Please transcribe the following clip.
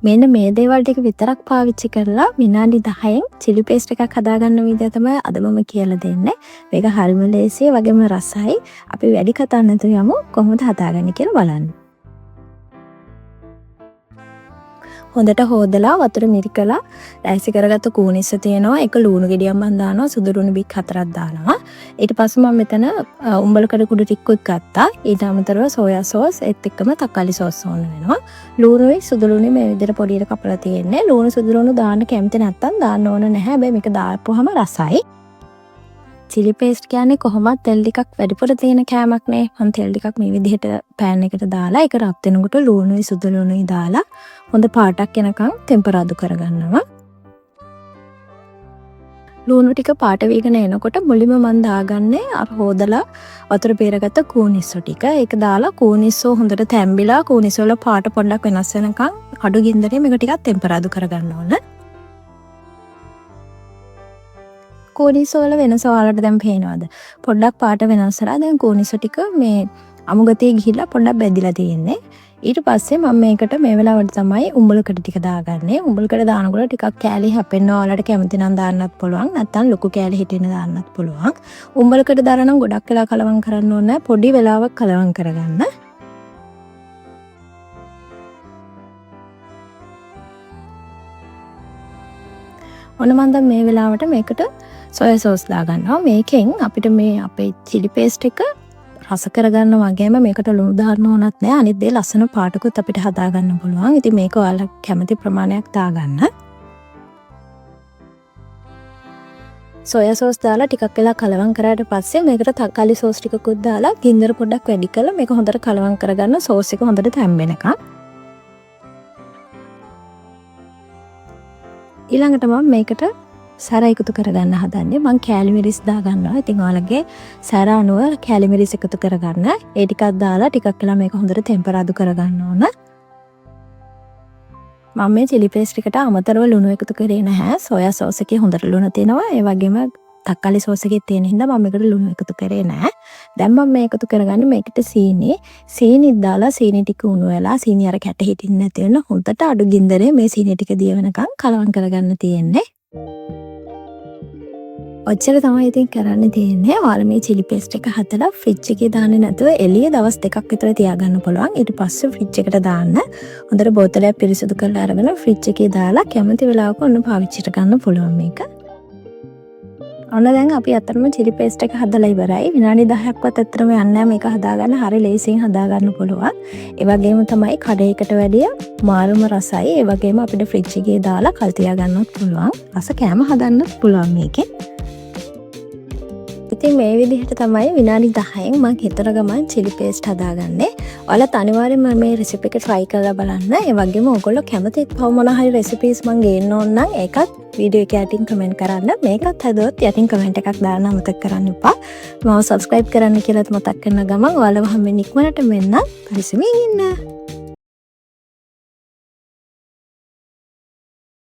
මෙන්න මේ දේවල් ටික විතරක් පාවිච්චි කරලා විනාඩි 10න් chili paste එකක් හදාගන්න විදිය තමයි අද මම කියලා දෙන්නේ. මේක හරිම ලේසියි වගේම රසයි. අපි වැඩි කතා නැතුව යමු කොහොමද හදාගන්නේ කියලා බලන්න. හොඳට හොදලා වතුර මිරිකලා රැසි කරගත්ත කූනිස්ස තියෙනවා. ඒක ලුණු ගෙඩියක් මම දානවා. සුදු ලුණු බික් 4ක් දානවා. ඊට පස්සේ මම මෙතන උඹලකඩ කුඩු ටිකකුත් ගත්තා. ඊට අමතරව සෝයා සෝස් ඒත් එක්කම තක්කාලි සෝස් ඕන වෙනවා. ලුණුයි සුදු ලුණුයි මේ විදිහට පොඩියට කපලා තියෙන්නේ. ලුණු සුදු ලුණු දාන්න කැමති නැත්තම් දාන්න ඕන නැහැ. හැබැයි මේක දාපුවාම රසයි. chili paste කියන්නේ කොහොමද තෙල් ටිකක් වැඩිපුර තියෙන කෑමක් නේ. මම තෙල් ටිකක් මේ විදිහට පෑන් එකට දාලා ඒක රත් වෙනකොට ලුණුයි සුදු ලුණුයි දාලා හොඳ පාටක් එනකන් ටෙම්පරාදු කරගන්නවා. ලුණු ටික පාට වීගෙන එනකොට මුලින්ම මම දාගන්නේ අර හොදලා වතුර පීරගත්ත කූනිස්සෝ ටික. ඒක දාලා කූනිස්සෝ හොඳට තැම්බිලා කූනිස්සෝ වල පාට පොඩ්ඩක් වෙනස් වෙනකන් අඩු ගින්දරේ මේක ටිකක් ටෙම්පරාදු කරගන්න ඕන. කූනිස්සෝ වල වෙනස ඔයාලට දැන් පේනවද? පොඩ්ඩක් පාට වෙනස් වෙලා දැන් කූනිස්සෝ ටික මේ අමුගතේ ගිහිල්ලා පොඩ්ඩක් බැදිලා තියෙන්නේ. ඊට පස්සේ මම මේකට මේ වෙලාවට තමයි උඹලකඩ ටික දාගන්නේ. උඹලකඩ දානකොට ටිකක් කෑලි හැපෙන්න ඔයාලට කැමති නම් දාන්නත් පුළුවන්. නැත්නම් ලොකු කෑලි හිටින්න දාන්නත් පුළුවන්. උඹලකඩ දාලා නම් ගොඩක් වෙලා කලවම් කරන්න ඕනේ නැහැ. පොඩි වෙලාවක් කලවම් කරගන්න. ඔන්න මම දැන් මේ වෙලාවට මේකට සොයා සෝස් දාගන්නවා. මේකෙන් අපිට මේ අපේ chili paste එක රස කරගන්න වගේම මේකට ලුණු දාන්න ඕනත් නෑ. අනිත් දේ ලස්සන පාටකුත් අපිට හදාගන්න පුළුවන්. ඉතින් මේක ඔයාලා කැමති ප්‍රමාණයක් දාගන්න. සොයා සෝස් දාලා ටිකක් වෙලා කලවම් කරාට පස්සේ මේකට තක්කාලි සෝස් ටිකකුත් දාලා ගින්දර පොඩ්ඩක් වැඩි කරලා මේක හොඳට කලවම් කරගන්න. සෝස් එක හොඳට තැම්බෙනකන්. ඊළඟට මම මේකට සැර එකතු කරගන්න හදන්නේ. මම කෑලි මිරිස් දා ගන්නවා. ඉතින් ඔයාලගේ සැර අනුව කෑලි මිරිස් එකතු කරගන්න. ඒ ටිකක් දාලා ටිකක් වෙලා මේක හොඳට ටෙම්පරාදු කරගන්න ඕන. මම මේ chili paste එකට අමතරව ලුණු එකතු කරේ නැහැ. සෝයා සෝස් එකේ හොඳට ලුණ තියෙනවා. ඒ වගේම තක්කාලි සෝස් එකේ තියෙන හින්දා මම මේකට ලුණු එකතු කරේ නැහැ. දැන් මම මේ එකතු කරගන්නේ මේකට සීනි දාලා සීනි ටික උණු වෙලා සීනි අර කැට හිටින්න නැති වෙන හොඳට අඩු ගින්දරේ මේ සීනි ටික දිය වෙනකන් කලවම් කරගන්න තියෙන්නේ. ඔච්චර තමයි ඉතින් කරන්න තියෙන්නේ. ඔයාලා මේ chili paste එක හදලා ෆ්‍රිජ් එකේ දාන්නේ නැතුව එළිය දවස් 2ක් විතර තියාගන්න පුළුවන්. ඊට පස්සේ ෆ්‍රිජ් එකට දාන්න. හොඳට බෝතලයක් පිරිසිදු කරලා අරගෙන ෆ්‍රිජ් එකේ දාලා කැමති වෙලාවක ඔන්න පාවිච්චිට ගන්න පුළුවන් මේක. ඔන්න දැන් අපි අතරම chili paste එක හදලා ඉවරයි. විනාඩි 10ක්වත් අතරම යන්නේ නැහැ මේක හදාගන්න. හරි ලේසියෙන් හදාගන්න පුළුවන්. ඒ වගේම තමයි කඩේකට වැඩිය මාරුම රසයි. ඒ වගේම අපිට ෆ්‍රිජ් එකේ දාලා කල් තියාගන්නත් පුළුවන්. රස කෑම හදන්නත් පුළුවන් මේකෙන්. ඉතින් මේ විදිහට තමයි විනාඩි 10න් මම හිතන ගමන් chili paste හදාගන්නේ. ඔයාලත් අනිවාර්යෙන්ම මේ රෙසිපි එක try කරලා බලන්න. ඒ වගේම ඔයගොල්ලෝ කැමති තව මොන හරි recipes මම ගේන්න ඕන නම් ඒකත් වීඩියෝ එකේ යටින් කමෙන්ට් කරන්න. මේකත් හදුවොත් යටින් කමෙන්ට් එකක් දාන්න අමතක කරන්න එපා. මම subscribe කරන්න කියලාත් මතක් කරන ගමන් ඔයාලව හැම ඉක්මනට මෙන්න පරිස්සමින් ඉන්න.